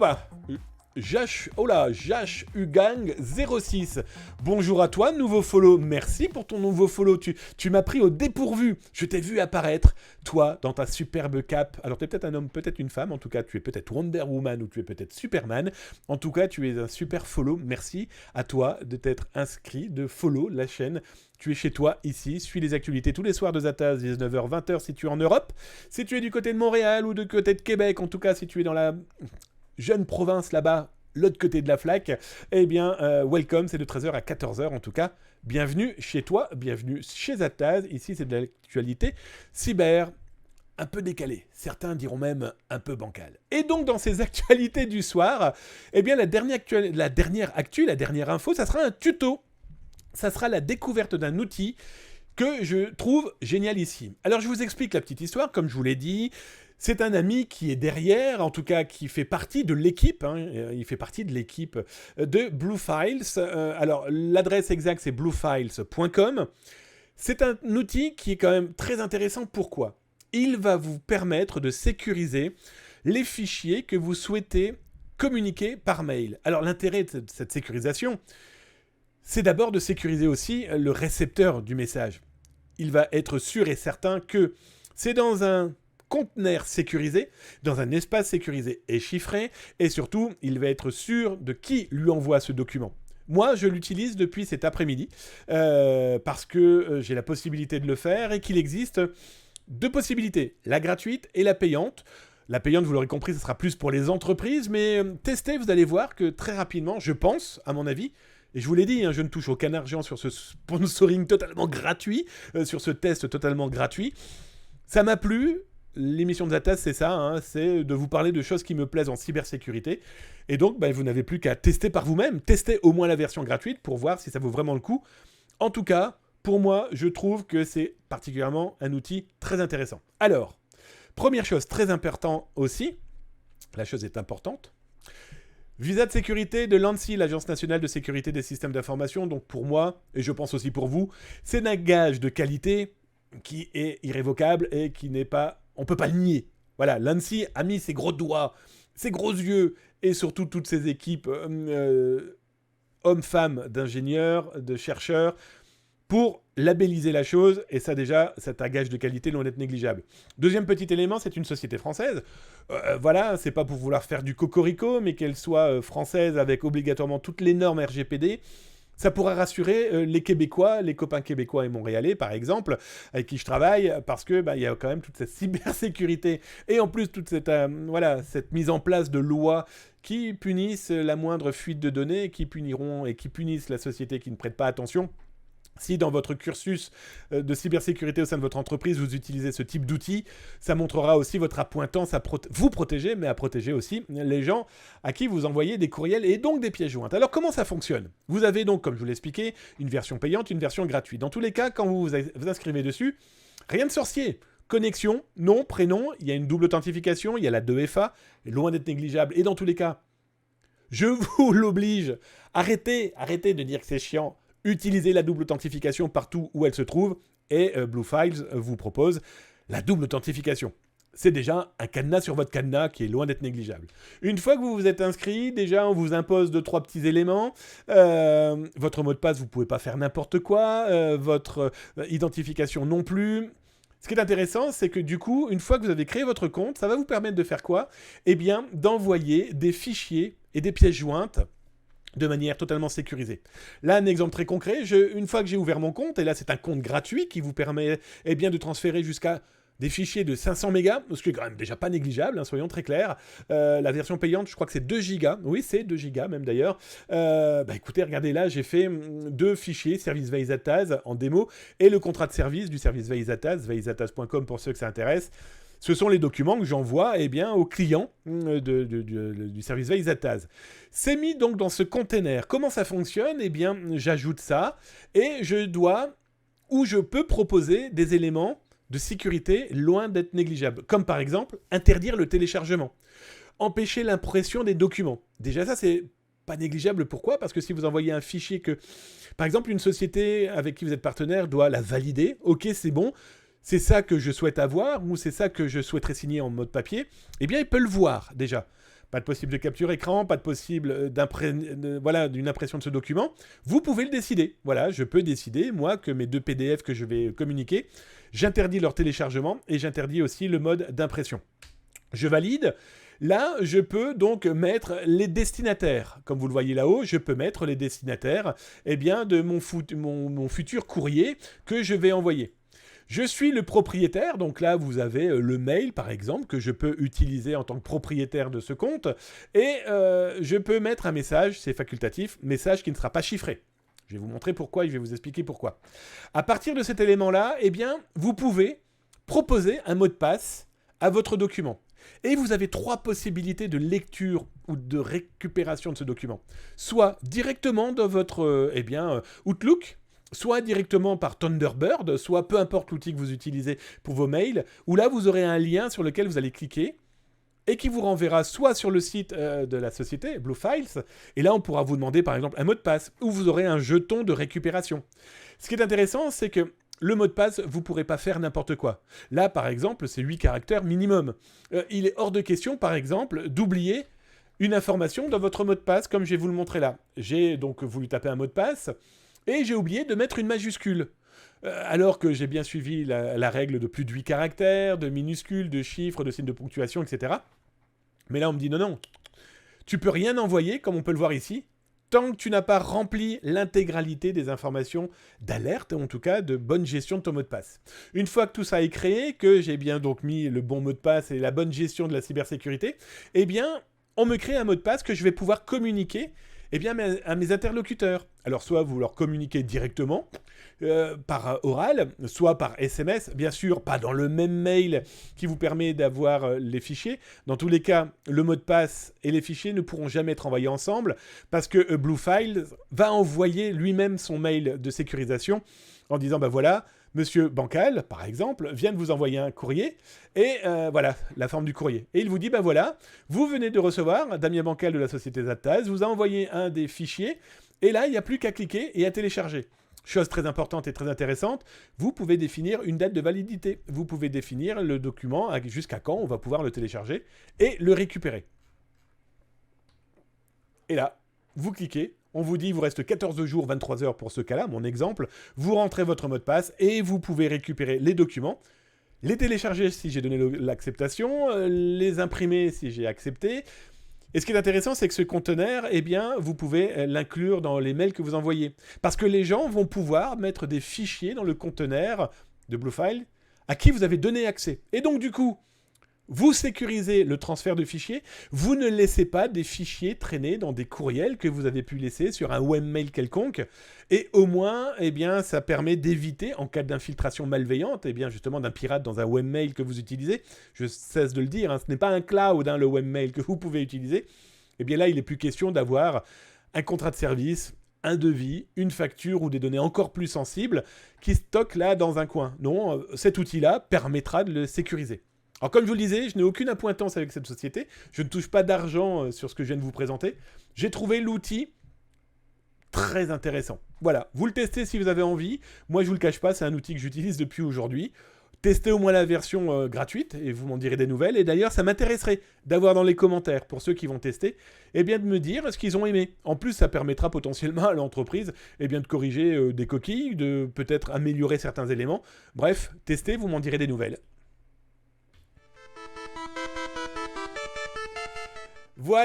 bah, Jash Ugang 06. Bonjour à toi, nouveau follow. Merci pour ton nouveau follow. Tu m'as pris au dépourvu. Je t'ai vu apparaître, toi, dans ta superbe cape. Alors, tu es peut-être un homme, peut-être une femme. En tout cas, tu es peut-être Wonder Woman ou tu es peut-être Superman. En tout cas, tu es un super follow. Merci à toi de t'être inscrit, de follow la chaîne. Tu es chez toi, ici, suis les actualités tous les soirs de Zataz, 19h, 20h si tu es en Europe. Si tu es du côté de Montréal ou du côté de Québec, en tout cas, si tu es dans la jeune province là-bas, l'autre côté de la flaque, eh bien, welcome, c'est de 13h à 14h en tout cas. Bienvenue chez toi, bienvenue chez Zataz. Ici, c'est de l'actualité cyber, un peu décalée. Certains diront même un peu bancale. Et donc, dans ces actualités du soir, eh bien, la dernière info, ça sera un tuto. Ça sera la découverte d'un outil que je trouve génialissime. Alors, je vous explique la petite histoire, comme je vous l'ai dit. C'est un ami qui est derrière, en tout cas qui fait partie de l'équipe. Il fait partie de l'équipe de Bluefiles. Alors, l'adresse exacte, c'est bluefiles.com. C'est un outil qui est quand même très intéressant. Pourquoi ? Il va vous permettre de sécuriser les fichiers que vous souhaitez communiquer par mail. Alors, l'intérêt de cette sécurisation, c'est d'abord de sécuriser aussi le récepteur du message. Il va être sûr et certain que c'est dans un conteneur sécurisé, dans un espace sécurisé et chiffré, et surtout, il va être sûr de qui lui envoie ce document. Moi, je l'utilise depuis cet après-midi, parce que j'ai la possibilité de le faire, et qu'il existe deux possibilités, la gratuite et la payante. La payante, vous l'aurez compris, ce sera plus pour les entreprises, mais testez, vous allez voir que très rapidement, je pense, à mon avis, et je vous l'ai dit, je ne touche aucun argent sur ce sponsoring totalement gratuit, sur ce test totalement gratuit. Ça m'a plu. L'émission de Zataz, c'est ça, c'est de vous parler de choses qui me plaisent en cybersécurité. Et donc, vous n'avez plus qu'à tester par vous-même. Testez au moins la version gratuite pour voir si ça vaut vraiment le coup. En tout cas, pour moi, je trouve que c'est particulièrement un outil très intéressant. Alors, première chose très importante aussi, la chose est importante, visa de sécurité de l'ANSSI, l'Agence nationale de sécurité des systèmes d'information. Donc pour moi, et je pense aussi pour vous, c'est un gage de qualité qui est irrévocable et qui n'est pas... On ne peut pas le nier. Voilà, l'ANSSI a mis ses gros doigts, ses gros yeux, et surtout toutes ses équipes hommes-femmes d'ingénieurs, de chercheurs, pour labelliser la chose, et ça déjà, c'est un gage de qualité loin d'être négligeable. Deuxième petit élément, c'est une société française. Voilà, c'est pas pour vouloir faire du cocorico, mais qu'elle soit française avec obligatoirement toutes les normes RGPD. Ça pourra rassurer les Québécois, les copains québécois et montréalais, par exemple, avec qui je travaille, parce que y a quand même toute cette cybersécurité et en plus toute cette mise en place de lois qui punissent la moindre fuite de données, qui punissent la société qui ne prête pas attention. Si dans votre cursus de cybersécurité au sein de votre entreprise, vous utilisez ce type d'outils, ça montrera aussi votre appointance à vous protéger, mais à protéger aussi les gens à qui vous envoyez des courriels et donc des pièces jointes. Alors comment ça fonctionne ? Vous avez donc, comme je vous l'ai expliqué, une version payante, une version gratuite. Dans tous les cas, quand vous vous inscrivez dessus, rien de sorcier. Connexion, nom, prénom, il y a une double authentification, il y a la 2FA, loin d'être négligeable. Et dans tous les cas, je vous l'oblige, arrêtez de dire que c'est chiant. Utilisez la double authentification partout où elle se trouve et Bluefiles vous propose la double authentification. C'est déjà un cadenas sur votre cadenas qui est loin d'être négligeable. Une fois que vous vous êtes inscrit, déjà on vous impose 2-3 petits éléments. Votre mot de passe, vous ne pouvez pas faire n'importe quoi. Votre identification non plus. Ce qui est intéressant, c'est que du coup, une fois que vous avez créé votre compte, ça va vous permettre de faire quoi ? Eh bien, d'envoyer des fichiers et des pièces jointes de manière totalement sécurisée. Là, un exemple très concret, une fois que j'ai ouvert mon compte, et là c'est un compte gratuit qui vous permet de transférer jusqu'à des fichiers de 500 mégas, ce qui est quand même déjà pas négligeable, soyons très clairs. La version payante, je crois que c'est 2 gigas. Oui, c'est 2 gigas même d'ailleurs. Écoutez, regardez là, j'ai fait 2 fichiers, Service Veille Zataz en démo, et le contrat de service du Service Veille Zataz, veillezataz.com pour ceux que ça intéresse. Ce sont les documents que j'envoie aux clients du service Veille Zataz. C'est mis donc dans ce container. Comment ça fonctionne ? J'ajoute ça et je peux proposer des éléments de sécurité loin d'être négligeables. Comme par exemple, interdire le téléchargement. Empêcher l'impression des documents. Déjà ça, c'est pas négligeable. Pourquoi ? Parce que si vous envoyez un fichier que, par exemple, une société avec qui vous êtes partenaire doit la valider, ok, c'est bon. C'est ça que je souhaite avoir ou c'est ça que je souhaiterais signer en mode papier, il peut le voir déjà. pas de possible de capture écran, pas de possible voilà, d'une impression de ce document. Vous pouvez le décider. Voilà, je peux décider, moi, que mes 2 PDF que je vais communiquer, j'interdis leur téléchargement et j'interdis aussi le mode d'impression. Je valide. Là, je peux donc mettre les destinataires. Comme vous le voyez là-haut, je peux mettre les destinataires de mon futur courrier que je vais envoyer. Je suis le propriétaire, donc là vous avez le mail par exemple que je peux utiliser en tant que propriétaire de ce compte et je peux mettre un message, c'est facultatif, message qui ne sera pas chiffré. Je vais vous montrer pourquoi et je vais vous expliquer pourquoi. À partir de cet élément-là, vous pouvez proposer un mot de passe à votre document. Et vous avez 3 possibilités de lecture ou de récupération de ce document. Soit directement dans votre Outlook, soit directement par Thunderbird, soit peu importe l'outil que vous utilisez pour vos mails, où là vous aurez un lien sur lequel vous allez cliquer et qui vous renverra soit sur le site de la société, Blue Files, et là on pourra vous demander par exemple un mot de passe, ou vous aurez un jeton de récupération. Ce qui est intéressant, c'est que le mot de passe, vous ne pourrez pas faire n'importe quoi. Là, par exemple, c'est 8 caractères minimum. Il est hors de question, par exemple, d'oublier une information dans votre mot de passe, comme je vais vous le montrer là. J'ai donc voulu taper un mot de passe, et j'ai oublié de mettre une majuscule. Alors que j'ai bien suivi la règle de plus de 8 caractères, de minuscules, de chiffres, de signes de ponctuation, etc. Mais là, on me dit non, tu peux rien envoyer, comme on peut le voir ici, tant que tu n'as pas rempli l'intégralité des informations d'alerte, en tout cas de bonne gestion de ton mot de passe. Une fois que tout ça est créé, que j'ai bien donc mis le bon mot de passe et la bonne gestion de la cybersécurité, on me crée un mot de passe que je vais pouvoir communiquer à mes interlocuteurs. Alors soit vous leur communiquez directement par oral, soit par SMS, bien sûr pas dans le même mail qui vous permet d'avoir les fichiers. Dans tous les cas, le mot de passe et les fichiers ne pourront jamais être envoyés ensemble parce que Blue Files va envoyer lui-même son mail de sécurisation en disant voilà, Monsieur Bancal, par exemple, vient de vous envoyer un courrier, et voilà, la forme du courrier. Et il vous dit, voilà, vous venez de recevoir, Damien Bancal de la société Zaptaz vous a envoyé un des fichiers, et là, il n'y a plus qu'à cliquer et à télécharger. Chose très importante et très intéressante, vous pouvez définir une date de validité. Vous pouvez définir le document jusqu'à quand on va pouvoir le télécharger et le récupérer. Et là, vous cliquez, on vous dit il vous reste 14 jours, 23 heures pour ce cas-là, mon exemple, vous rentrez votre mot de passe et vous pouvez récupérer les documents, les télécharger si j'ai donné l'acceptation, les imprimer si j'ai accepté. Et ce qui est intéressant, c'est que ce conteneur, vous pouvez l'inclure dans les mails que vous envoyez. Parce que les gens vont pouvoir mettre des fichiers dans le conteneur de Bluefile à qui vous avez donné accès. Et donc du coup, vous sécurisez le transfert de fichiers, vous ne laissez pas des fichiers traîner dans des courriels que vous avez pu laisser sur un webmail quelconque, et au moins, ça permet d'éviter, en cas d'infiltration malveillante, justement d'un pirate dans un webmail que vous utilisez, je cesse de le dire, ce n'est pas un cloud, le webmail que vous pouvez utiliser, là, il n'est plus question d'avoir un contrat de service, un devis, une facture ou des données encore plus sensibles qui stockent là dans un coin. Non, cet outil-là permettra de le sécuriser. Alors comme je vous le disais, je n'ai aucune appointance avec cette société, je ne touche pas d'argent sur ce que je viens de vous présenter. J'ai trouvé l'outil très intéressant. Voilà, vous le testez si vous avez envie. Moi je vous le cache pas, c'est un outil que j'utilise depuis aujourd'hui. Testez au moins la version gratuite et vous m'en direz des nouvelles. Et d'ailleurs, ça m'intéresserait d'avoir dans les commentaires, pour ceux qui vont tester, de me dire ce qu'ils ont aimé. En plus, ça permettra potentiellement à l'entreprise de corriger des coquilles, de peut-être améliorer certains éléments. Bref, testez, vous m'en direz des nouvelles. Voilà.